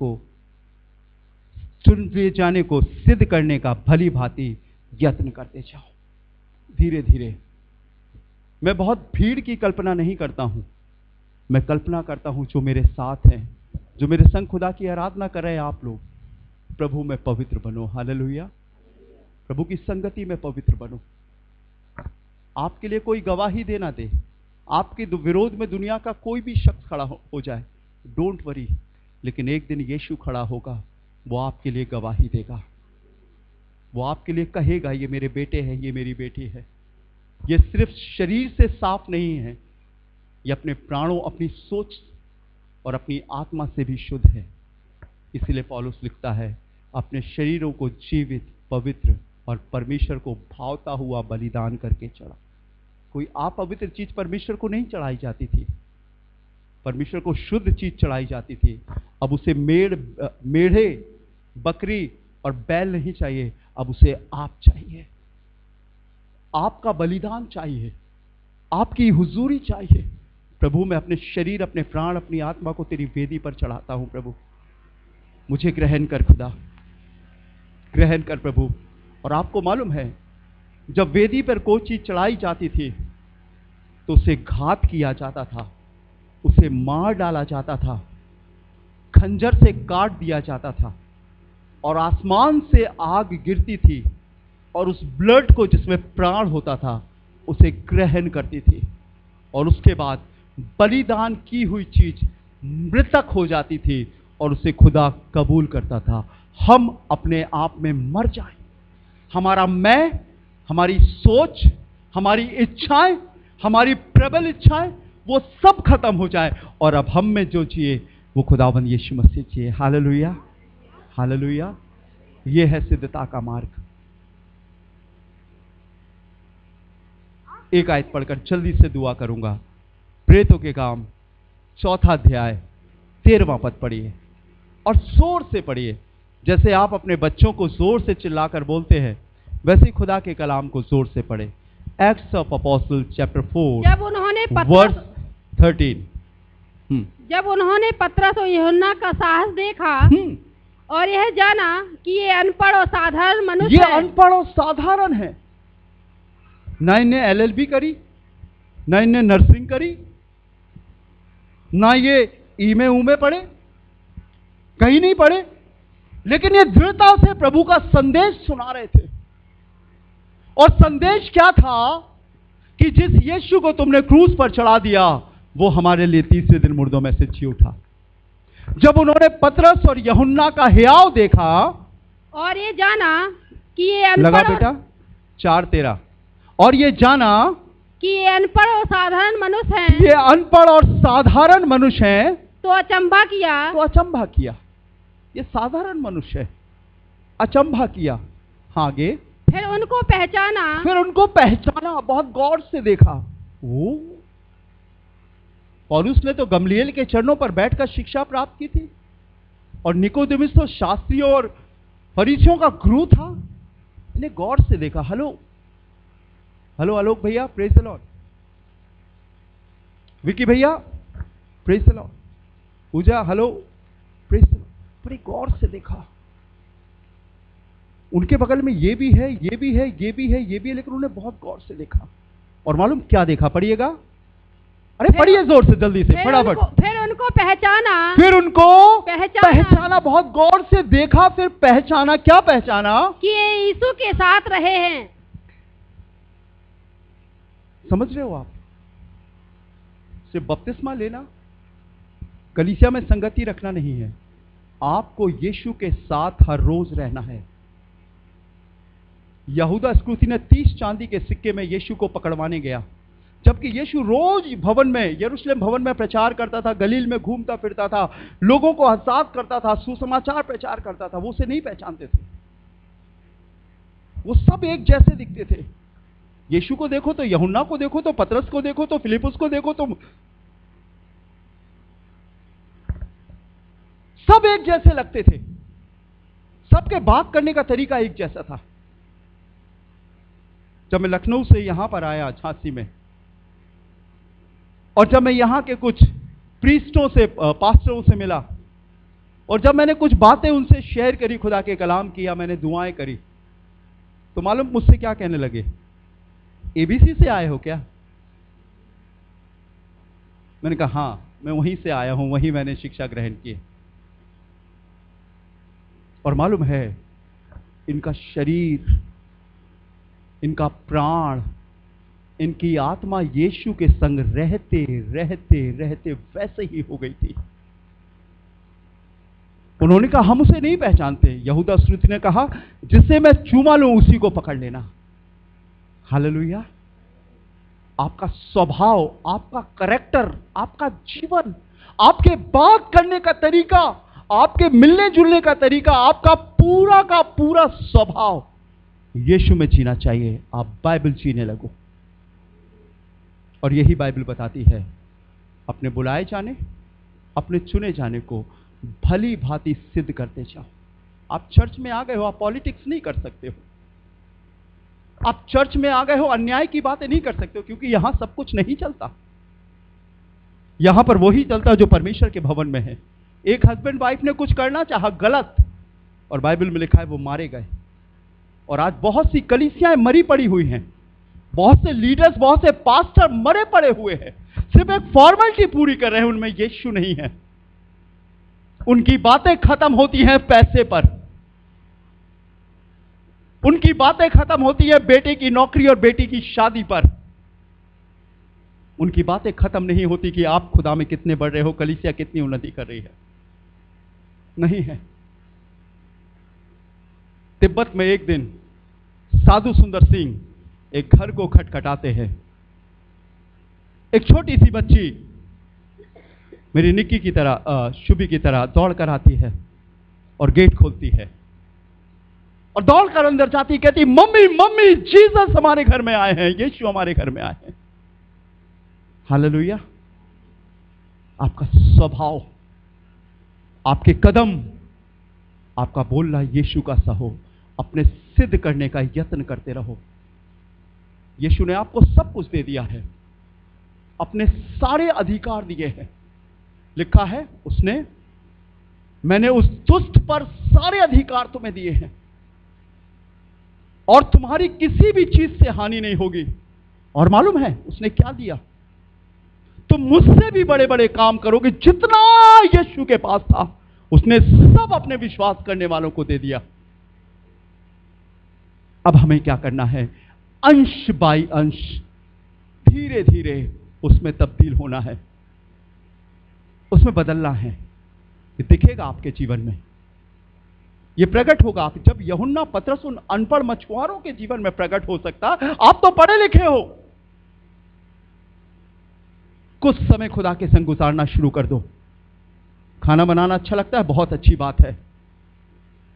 को सिद्ध करने का भली भांति यत्न करते जाओ, धीरे धीरे। मैं बहुत भीड़ की कल्पना नहीं करता हूं, मैं कल्पना करता हूं जो मेरे साथ हैं, जो मेरे संग खुदा की आराधना कर रहे हैं आप लोग। प्रभु में पवित्र बनो, हालेलुया। प्रभु की संगति में पवित्र बनो। आपके लिए कोई गवाही देना दे, आपके विरोध में दुनिया का कोई भी शख्स खड़ा हो जाए, डोंट वरी, लेकिन एक दिन यीशु खड़ा होगा, वो आपके लिए गवाही देगा, वो आपके लिए कहेगा, ये मेरे बेटे हैं, ये मेरी बेटी है। ये सिर्फ शरीर से साफ नहीं है, ये अपने प्राणों, अपनी सोच और अपनी आत्मा से भी शुद्ध है। इसीलिए पौलुस लिखता है, अपने शरीरों को जीवित, पवित्र और परमेश्वर को भावता हुआ बलिदान करके चढ़ा। कोई अपवित्र चीज परमेश्वर को नहीं चढ़ाई जाती थी, परमेश्वर को शुद्ध चीज चढ़ाई जाती थी। अब उसे मेढ़े, बकरी और बैल नहीं चाहिए, अब उसे आप चाहिए, आपका बलिदान चाहिए, आपकी हुजूरी चाहिए। प्रभु, मैं अपने शरीर, अपने प्राण, अपनी आत्मा को तेरी वेदी पर चढ़ाता हूं। प्रभु, मुझे ग्रहण कर खुदा, ग्रहण कर प्रभु। और आपको मालूम है, जब वेदी पर कोई चीज चढ़ाई जाती थी तो उसे घात किया जाता था, उसे मार डाला जाता था, खंजर से काट दिया जाता था, और आसमान से आग गिरती थी और उस ब्लड को, जिसमें प्राण होता था, उसे ग्रहण करती थी। और उसके बाद बलिदान की हुई चीज मृतक हो जाती थी और उसे खुदा कबूल करता था। हम अपने आप में मर जाएं, हमारा मैं, हमारी सोच, हमारी इच्छाएं, हमारी प्रबल इच्छाएं, वो सब खत्म हो जाए, और अब हम में जो जिए वो खुदावंद यीशु मसीह जिए। Hallelujah, hallelujah. ये है सिद्धता का मार्ग। एक आयत पढ़कर जल्दी से दुआ करूंगा। प्रेतों के काम 4 अध्याय 13वां पद पढ़िए और जोर से पढ़िए। जैसे आप अपने बच्चों को जोर से चिल्लाकर बोलते हैं, वैसे ही खुदा के कलाम को जोर से पढ़े। एक्ट्स ऑफ अपोस्टल चैप्टर 4 जब उन्होंने वर्स 13। जब उन्होंने पतरस और यूहन्ना का साहस देखा और यह जाना कि ये अनपढ़ और साधारण मनुष्य ये अनपढ़ और साधारण है, ना इन्हें LLB करी, ना इन्हें नर्सिंग करी, ना ये ईमे ऊमे पढ़े, कहीं नहीं पढ़े, लेकिन ये दृढ़ता से प्रभु का संदेश सुना रहे थे। और संदेश क्या था कि जिस यीशु को तुमने क्रूस पर चढ़ा दिया, वो हमारे लिए तीसरे दिन मुर्दों में से जी उठा। जब उन्होंने पतरस और यूहन्ना का हियाव देखा और ये जाना कि ये लगा अनपढ़ बेटा 4:13, और ये जाना कि ये अनपढ़ और साधारण मनुष्य हैं, ये अनपढ़ और साधारण मनुष्य हैं, तो अचंभा किया। तो अचंभा किया। ये साधारण मनुष्य है, अचंभा किया। आगे फिर उनको पहचाना, बहुत गौर से देखा। ओ, पौलुस ने तो गमलीएल के चरणों पर बैठकर शिक्षा प्राप्त की थी, और निकोदेमुस तो शास्त्रियों और फरीसियों का गुरु था। इन्हें गौर से देखा। हेलो हेलो आलोक भैया, प्रेज द लॉर्ड। विकी भैया, praise the lord. Pooja, hello, praise the lord. बड़ी गौर से देखा। उनके बगल में ये भी है, ये भी है, ये भी है, ये भी है, लेकिन उन्होंने बहुत गौर से देखा। और मालूम क्या देखा? पढ़िएगा, अरे पढ़िए जोर से, जल्दी से, फटाफट। फिर उनको पहचाना, पहचाना, बहुत गौर से देखा, फिर पहचाना। क्या पहचाना? कि ये यीशु के साथ रहे हैं। समझ रहे हो आप? सिर्फ बपतिस्मा लेना, कलीसिया में संगति रखना नहीं है, आपको यीशु के साथ हर रोज रहना है। यहूदा इस्करियोती ने 30 चांदी के सिक्के में यीशु को पकड़वाने गया। जबकि यीशु रोज भवन में, यरूशलेम भवन में प्रचार करता था, गलील में घूमता फिरता था, लोगों को हसात करता था, सुसमाचार प्रचार करता था, वो उसे नहीं पहचानते थे। वो सब एक जैसे दिखते थे। यीशु को देखो तो, यूहन्ना को देखो तो, पतरस को देखो तो, फिलिपुस को देखो तो, सब एक जैसे लगते थे। सबके बात करने का तरीका एक जैसा था। जब मैं लखनऊ से यहां पर आया झांसी में, और जब मैं यहां के कुछ प्रीस्टों से, पास्टरों से मिला, और जब मैंने कुछ बातें उनसे शेयर करी, खुदा के कलाम किया, मैंने दुआएं करी, तो मालूम मुझसे क्या कहने लगे? एबीसी से आए हो क्या? मैंने कहा हां, मैं वहीं से आया हूं, वहीं मैंने शिक्षा ग्रहण की। और मालूम है, इनका शरीर, इनका प्राण, इनकी आत्मा यीशु के संग रहते रहते रहते वैसे ही हो गई थी। उन्होंने कहा हम उसे नहीं पहचानते। यहूदा इस्करियोती ने कहा जिसे मैं चूमा लूं उसी को पकड़ लेना। हालेलुया। आपका स्वभाव, आपका कैरेक्टर, आपका जीवन, आपके बात करने का तरीका, आपके मिलने जुलने का तरीका, आपका पूरा का पूरा स्वभाव यीशु में जीना चाहिए। आप बाइबल जीने लगो। और यही बाइबल बताती है, अपने बुलाए जाने, अपने चुने जाने को भली भांति सिद्ध करते जाओ। आप चर्च में आ गए हो, आप पॉलिटिक्स नहीं कर सकते हो। आप चर्च में आ गए हो, अन्याय की बातें नहीं कर सकते हो, क्योंकि यहां सब कुछ नहीं चलता। यहां पर वही चलता जो परमेश्वर के भवन में है। एक हस्बैंड वाइफ ने कुछ करना चाहा गलत, और बाइबल में लिखा है वो मारे गए। और आज बहुत सी कलीसियाएं मरी पड़ी हुई हैं, बहुत से लीडर्स, बहुत से पास्टर मरे पड़े हुए हैं, सिर्फ एक फॉर्मेलिटी पूरी कर रहे हैं, उनमें यीशु नहीं है। उनकी बातें खत्म होती हैं पैसे पर, उनकी बातें खत्म होती है बेटे की नौकरी और बेटी की शादी पर। उनकी बातें खत्म नहीं होती कि आप खुदा में कितने बढ़ रहे हो, कलीसिया कितनी उन्नति कर रही है। नहीं है। तिब्बत में एक दिन साधु सुंदर सिंह एक घर को खटखटाते हैं। एक छोटी सी बच्ची मेरी निक्की की तरह, शुभी की तरह दौड़ कर आती है और गेट खोलती है और दौड़ कर अंदर जाती, कहती मम्मी मम्मी जीसस हमारे घर में आए हैं, यीशु हमारे घर में आए हैं। हालेलुया। आपका स्वभाव, आपके कदम, आपका बोलना यीशु का सा हो। अपने सिद्ध करने का यत्न करते रहो। यीशु ने आपको सब कुछ दे दिया है, अपने सारे अधिकार दिए हैं। लिखा है उसने, मैंने उस दुष्ट पर सारे अधिकार तुम्हें दिए हैं और तुम्हारी किसी भी चीज से हानि नहीं होगी। और मालूम है उसने क्या दिया? तुम मुझसे भी बड़े बड़े काम करोगे। जितना यीशु के पास था उसने सब अपने विश्वास करने वालों को दे दिया। अब हमें क्या करना है? अंश बाई अंश, धीरे धीरे उसमें तब्दील होना है, उसमें बदलना है। ये दिखेगा आपके जीवन में, ये प्रकट होगा। आप जब यूहन्ना, पतरस उन अनपढ़ मछुआरों के जीवन में प्रकट हो सकता, आप तो पढ़े लिखे हो। कुछ समय खुदा के संग गुजारना शुरू कर दो। खाना बनाना अच्छा लगता है, बहुत अच्छी बात है।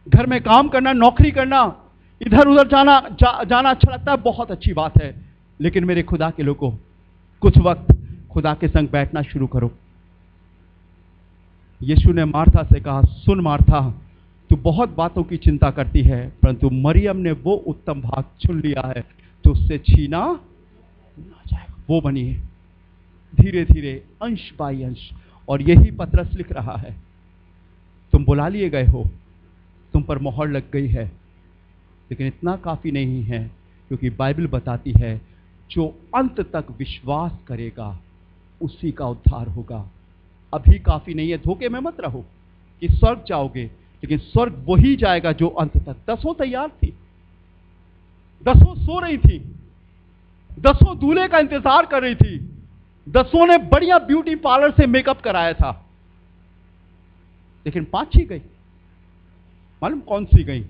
घर में काम करना, नौकरी करना, इधर उधर जाना अच्छा लगता है, बहुत अच्छी बात है। लेकिन मेरे खुदा के लोगों, कुछ वक्त खुदा के संग बैठना शुरू करो। यीशु ने मार्था से कहा, सुन मार्था, तू बहुत बातों की चिंता करती है, परंतु मरियम ने वो उत्तम भाग चुन लिया है तो उससे छीना ना जाएगा। वो बनिए धीरे धीरे, अंश बाई अंश। और यही पतरस लिख रहा है। तुम बुला लिए गए हो, तुम पर मोहर लग गई है, लेकिन इतना काफी नहीं है, क्योंकि बाइबल बताती है जो अंत तक विश्वास करेगा उसी का उद्धार होगा। अभी काफी नहीं है। धोखे में मत रहो कि स्वर्ग जाओगे, लेकिन स्वर्ग वही जाएगा जो अंत तक। 10 तैयार थी, 10 सो रही थी, 10 दूल्हे का इंतजार कर रही थी, 10 ने बढ़िया ब्यूटी पार्लर से मेकअप कराया था, लेकिन 5 ही गई। मालूम कौन सी गई?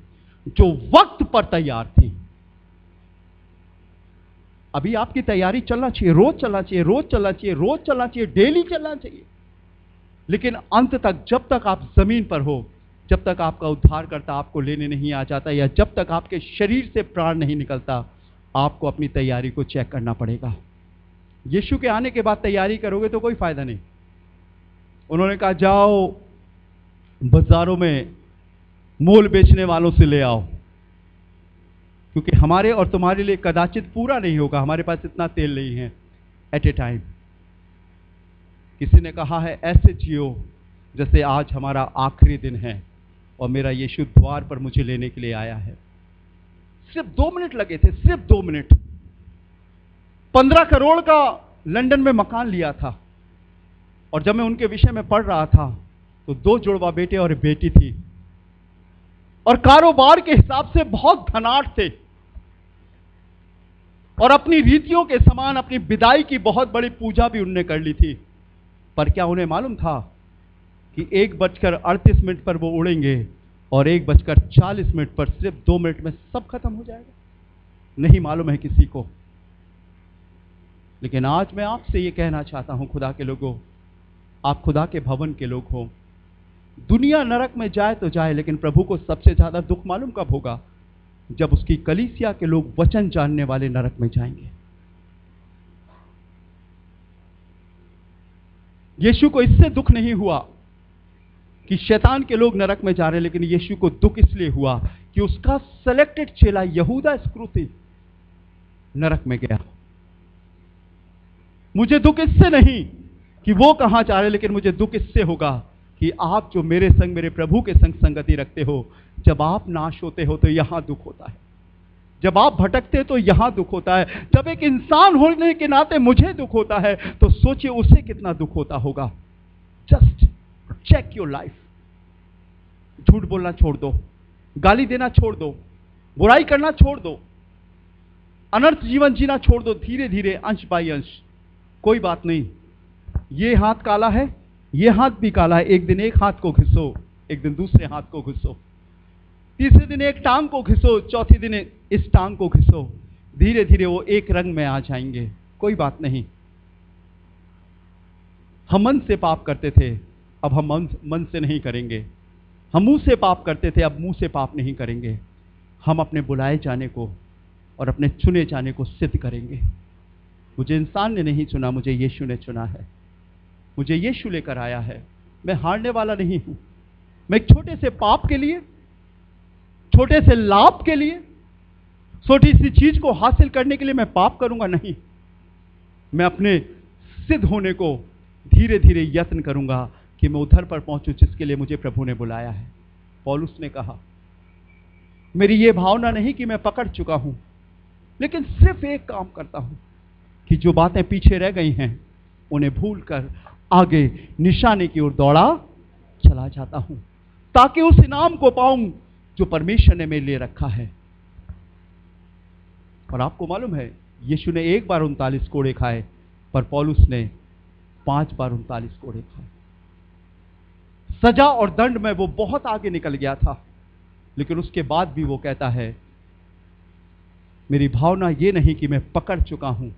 जो वक्त पर तैयार थी। अभी आपकी तैयारी चलना चाहिए, रोज चलना चाहिए, रोज चलना चाहिए, रोज चलना चाहिए, डेली चलना चाहिए। लेकिन अंत तक, जब तक आप जमीन पर हो, जब तक आपका उद्धारकर्ता आपको लेने नहीं आ जाता, या जब तक आपके शरीर से प्राण नहीं निकलता, आपको अपनी तैयारी को चेक करना पड़ेगा। यीशु के आने के बाद तैयारी करोगे तो कोई फायदा नहीं। उन्होंने कहा जाओ बाजारों में मोल बेचने वालों से ले आओ, क्योंकि हमारे और तुम्हारे लिए कदाचित पूरा नहीं होगा, हमारे पास इतना तेल नहीं है एट ए टाइम। किसी ने कहा है ऐसे जियो जैसे आज हमारा आखिरी दिन है और मेरा यीशु द्वार पर मुझे लेने के लिए आया है। सिर्फ 2 मिनट लगे थे, सिर्फ 2 मिनट। 15 करोड़ का लंदन में मकान लिया था, और जब मैं उनके विषय में पढ़ रहा था तो 2 जुड़वा बेटे और बेटी थी, और कारोबार के हिसाब से बहुत धनाढ़ थे, और अपनी रीतियों के समान अपनी विदाई की बहुत बड़ी पूजा भी उनने कर ली थी। पर क्या उन्हें मालूम था कि 1:38 पर वो उड़ेंगे और 1:40 पर सिर्फ 2 मिनट में सब खत्म हो जाएगा? नहीं मालूम है किसी को। लेकिन आज मैं आपसे ये कहना चाहता हूं, खुदा के लोगों, आप खुदा के भवन के लोग हो। दुनिया नरक में जाए तो जाए, लेकिन प्रभु को सबसे ज्यादा दुख मालूम कब होगा? जब उसकी कलीसिया के लोग वचन जानने वाले नरक में जाएंगे। यीशु को इससे दुख नहीं हुआ कि शैतान के लोग नरक में जा रहे, लेकिन यीशु को दुख इसलिए हुआ कि उसका सेलेक्टेड चेला यहूदा इस्करियोती नरक में गया। मुझे दुख इससे नहीं कि वो कहां जा रहे, लेकिन मुझे दुख इससे होगा कि आप जो मेरे संग, मेरे प्रभु के संग संगति रखते हो, जब आप नाश होते हो तो यहां दुख होता है, जब आप भटकते तो यहां दुख होता है, जब एक इंसान होने के नाते मुझे दुख होता है तो सोचिए उसे कितना दुख होता होगा। Just check your life. झूठ बोलना छोड़ दो, गाली देना छोड़ दो, बुराई करना छोड़ दो, अनर्थ जीवन जीना छोड़ दो, धीरे धीरे अंश बाई अंश। कोई बात नहीं, ये हाथ काला है, ये हाथ भी काला है, एक दिन एक हाथ को घिसो, एक दिन दूसरे हाथ को घिसो, तीसरे दिन एक टांग को घिसो, चौथे दिन इस टांग को घिसो, धीरे धीरे वो एक रंग में आ जाएंगे। कोई बात नहीं। हम मन से पाप करते थे, अब हम मन से नहीं करेंगे। हम मुंह से पाप करते थे, अब मुंह से पाप नहीं करेंगे। हम अपने बुलाए जाने को और अपने चुने जाने को सिद्ध करेंगे। मुझे इंसान ने नहीं चुना, मुझे यीशु ने चुना है, मुझे यीशु लेकर आया है। मैं हारने वाला नहीं हूं। मैं एक छोटे से पाप के लिए, छोटे से लाभ के लिए, छोटी सी चीज को हासिल करने के लिए मैं पाप करूंगा? नहीं, मैं अपने सिद्ध होने को धीरे धीरे यत्न करूंगा कि मैं उधर पर पहुंचूं जिसके लिए मुझे प्रभु ने बुलाया है। पौलुस ने कहा, मेरी ये भावना नहीं कि मैं पकड़ चुका हूं, लेकिन सिर्फ एक काम करता हूं कि जो बातें पीछे रह गई हैं उन्हें भूलकर आगे निशाने की ओर दौड़ा चला जाता हूं, ताकि उस इनाम को पाऊं जो परमेश्वर ने मेरे लिए रखा है। और आपको मालूम है, यीशु ने 1 बार 39 कोड़े खाए, पर पौलुस ने 5 बार 39 कोड़े खाए। सजा और दंड में वो बहुत आगे निकल गया था, लेकिन उसके बाद भी वो कहता है, मेरी भावना ये नहीं कि मैं पकड़ चुका हूं,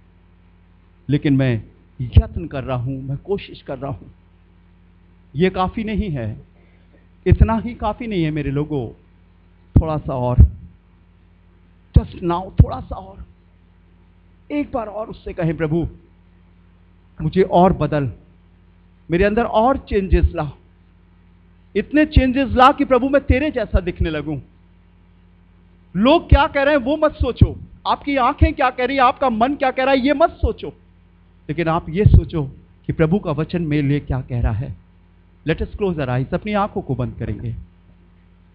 लेकिन मैं यत्न कर रहा हूं, मैं कोशिश कर रहा हूं। ये काफी नहीं है, इतना ही काफी नहीं है मेरे लोगों। थोड़ा सा और, जस्ट नाउ, थोड़ा सा और, एक बार और उससे कहें, प्रभु मुझे और बदल, मेरे अंदर और चेंजेस ला, इतने चेंजेस ला कि प्रभु मैं तेरे जैसा दिखने लगूं। लोग क्या कह रहे हैं वो मत सोचो, आपकी आंखें क्या कह रही है, आपका मन क्या कह रहा है ये मत सोचो, लेकिन आप ये सोचो कि प्रभु का वचन मेरे लिए क्या कह रहा है। Let us close our eyes, अपनी आंखों को बंद करेंगे,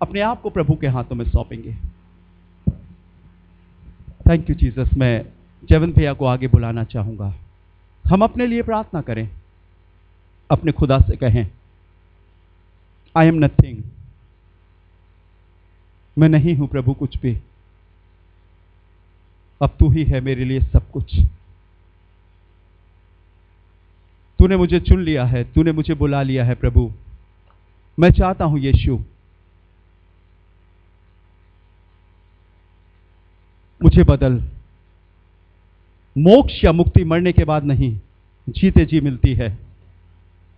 अपने आप को प्रभु के हाथों में सौंपेंगे। Thank you Jesus. मैं जयवंत भैया को आगे बुलाना चाहूंगा। हम अपने लिए प्रार्थना करें, अपने खुदा से कहें, आई एम नथिंग, मैं नहीं हूं प्रभु कुछ भी, अब तू ही है मेरे लिए सब कुछ। तूने मुझे चुन लिया है, तूने मुझे बुला लिया है प्रभु। मैं चाहता हूं यीशु, मुझे बदल, मोक्ष या मुक्ति मरने के बाद नहीं, जीते जी मिलती है।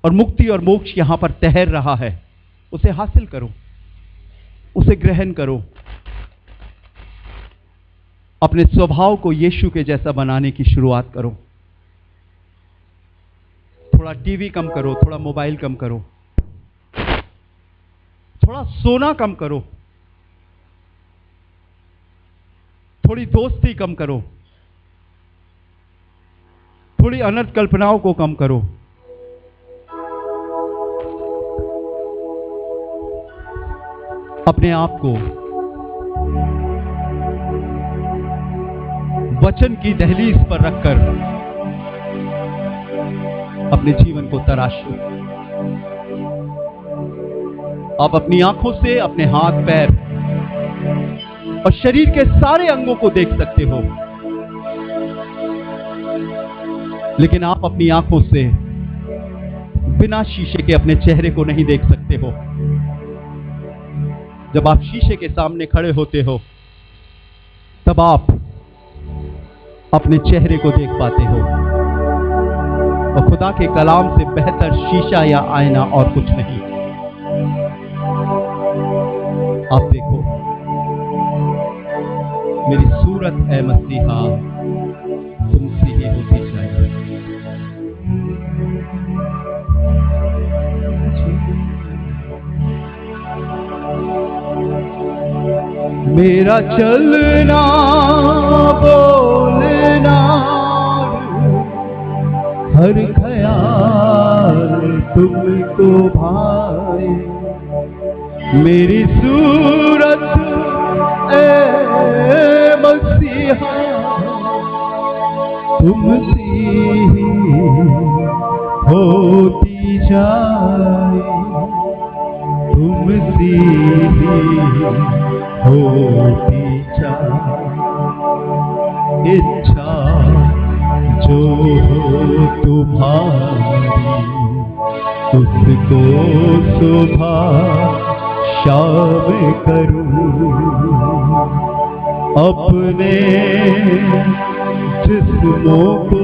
और मुक्ति और मोक्ष यहां पर तैर रहा है। उसे हासिल करो, उसे ग्रहण करो, अपने स्वभाव को यीशु के जैसा बनाने की शुरुआत करो। थोड़ा टीवी कम करो, थोड़ा मोबाइल कम करो, थोड़ा सोना कम करो, थोड़ी दोस्ती कम करो, थोड़ी अनर्थ कल्पनाओं को कम करो। अपने आप को वचन की दहलीज पर रखकर अपने जीवन को तराशो। आप अपनी आंखों से अपने हाथ, पैर और शरीर के सारे अंगों को देख सकते हो, लेकिन आप अपनी आंखों से बिना शीशे के अपने चेहरे को नहीं देख सकते हो। जब आप शीशे के सामने खड़े होते हो, तब आप अपने चेहरे को देख पाते हो। और खुदा के कलाम से बेहतर शीशा या आईना और कुछ नहीं। आप देखो, मेरी सूरत है मसीहा तुमसे ही होती चाहिए। मेरा चलना बोलना हर ख्याल तुमको भाए। मेरी सूरत ए मसीहा तुमसे ही होती जाए, तुमसे ही होती जाए। इच्छा जो हो तुम्हारी उसको सुबह शाम करूं। अपने जिस्मों को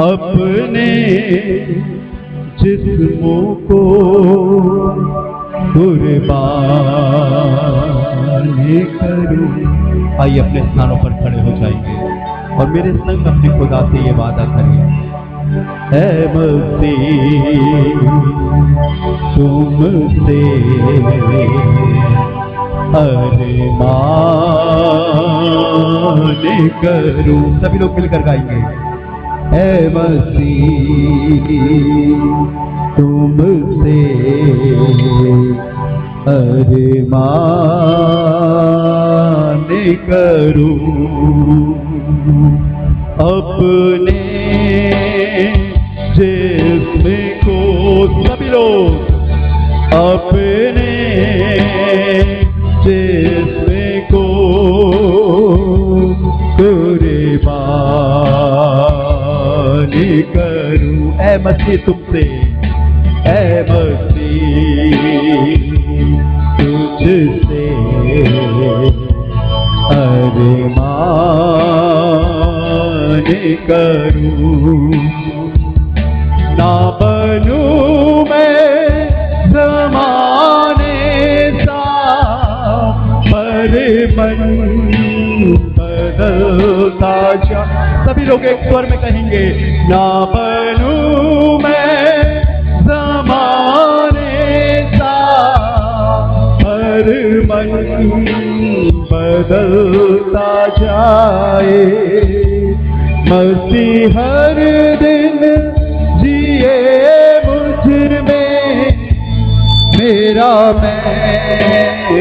अपने जिस्मों को कुर्बान करूं। आइए अपने स्थानों पर खड़े हो जाएंगे और मेरे संग अपने खुदा से ये वादा करें, ऐ मसीह तुमसे अरमान करूं। सभी लोग मिलकर गाएंगे, ऐ मसीह तुमसे अरमान करूं। अपने जिस्म को सभी लोग अपने जिस्म को कुर्बान करूं। ऐ मसीह तुमसे, ऐ मसीह तुझसे अरमान करूं। ना बनूं मैं ज़माने सा, पर मन बदलता जा। सभी लोग एक स्वर में कहेंगे, ना बनूं मैं ज़माने सा, पर मन बदलता जाए। मसीह हर दिन जिए मुझ में, मेरा मैं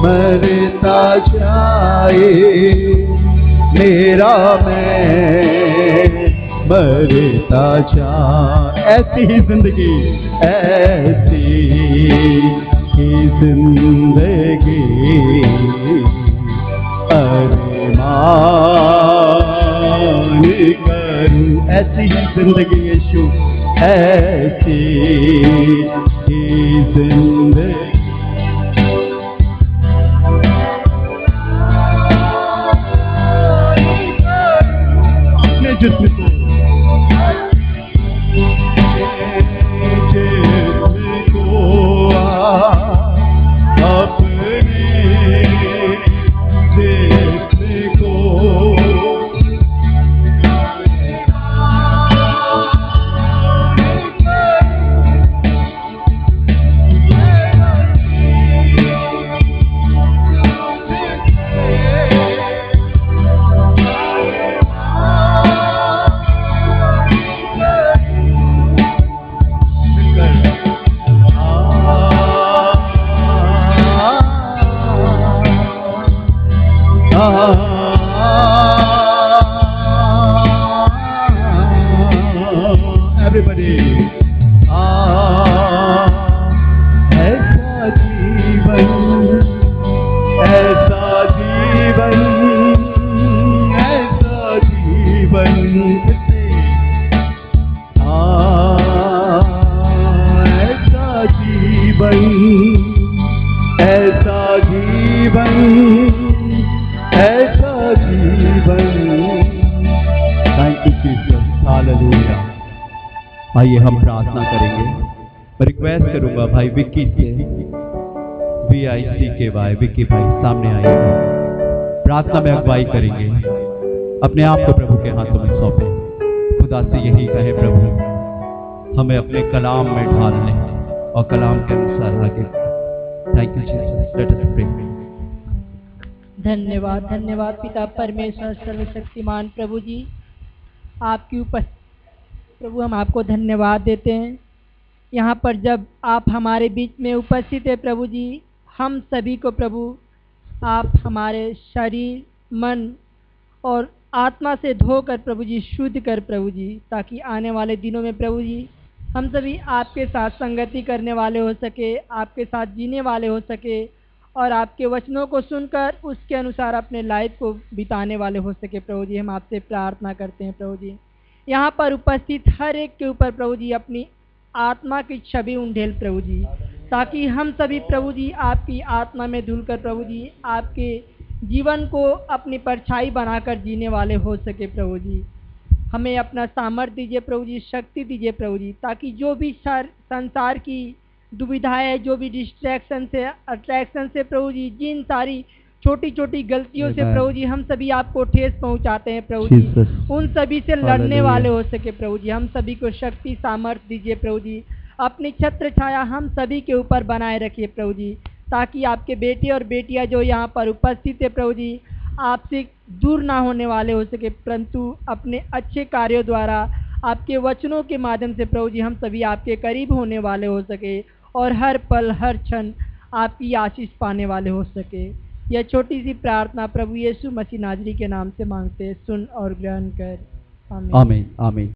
मरता जाए। मेरा मैं मरता जाए। ऐसी ही जिंदगी, ऐसी ही जिंदगी अरमान करूं। ऐसी ही जिंदगी यीशु, ऐसी ही जिंदगी। जिसको अपने जिसको everybody ऐसा जीवन ऐसा जीवन ऐसा जीवन ऐसा जीवन ऐसा जीवन ऐसा जीवन थैंक यू जीसस हालेलुया। आइए हम प्रार्थना करेंगे। रिक्वेस्ट करूंगा भाई विक्की से VICKY विक्की भाई सामने आइए, प्रार्थना में अगुवाई करेंगे। अपने आप को प्रभु के हाथों में सौंपे, खुदा से यही कहे प्रभु हमें अपने कलाम में ढाल लें और कलाम के अनुसार आगे। Thank you Jesus, let us pray. धन्यवाद धन्यवाद पिता परमेश्वर सर्वशक्तिमान प्रभु जी, आपकी उपस्थिति प्रभु हम आपको धन्यवाद देते हैं। यहाँ पर जब आप हमारे बीच में उपस्थित है प्रभु जी, हम सभी को प्रभु आप हमारे शरीर मन और आत्मा से धोकर प्रभु जी शुद्ध कर प्रभु जी, ताकि आने वाले दिनों में प्रभु जी हम सभी आपके साथ संगति करने वाले हो सके, आपके साथ जीने वाले हो सके और आपके वचनों को सुनकर उसके अनुसार अपने लाइफ को बिताने वाले हो सके प्रभु जी। हम आपसे प्रार्थना करते हैं प्रभु जी, यहाँ पर उपस्थित हर एक के ऊपर प्रभु जी अपनी आत्मा की छवि उंडेल प्रभु जी, ताकि हम सभी प्रभु जी आपकी आत्मा में धुलकर प्रभु जी आपके जीवन को अपनी परछाई बनाकर जीने वाले हो सके प्रभु जी। हमें अपना सामर्थ्य दीजिए प्रभु जी, शक्ति दीजिए प्रभु जी, ताकि जो भी संसार की दुविधाएं, जो भी डिस्ट्रैक्शन से अट्रैक्शन से प्रभु जी, जिन सारी छोटी छोटी गलतियों से प्रभु जी हम सभी आपको ठेस पहुंचाते हैं प्रभु जी, उन सभी से लड़ने वाले हो सके प्रभु जी। हम सभी को शक्ति सामर्थ्य दीजिए प्रभु जी, अपनी छत्र छाया हम सभी के ऊपर बनाए रखिए प्रभु जी, ताकि आपके बेटे और बेटियां जो यहाँ पर उपस्थित है प्रभु जी आपसे दूर ना होने वाले हो सके, परंतु अपने अच्छे कार्यों द्वारा आपके वचनों के माध्यम से प्रभु जी हम सभी आपके करीब होने वाले हो सके और हर पल हर क्षण आपकी आशीष पाने वाले हो सके। यह छोटी सी प्रार्थना प्रभु यीशु मसीह नाजरी के नाम से मांगते, सुन और ग्रहण कर। आमीन आमीन आमीन।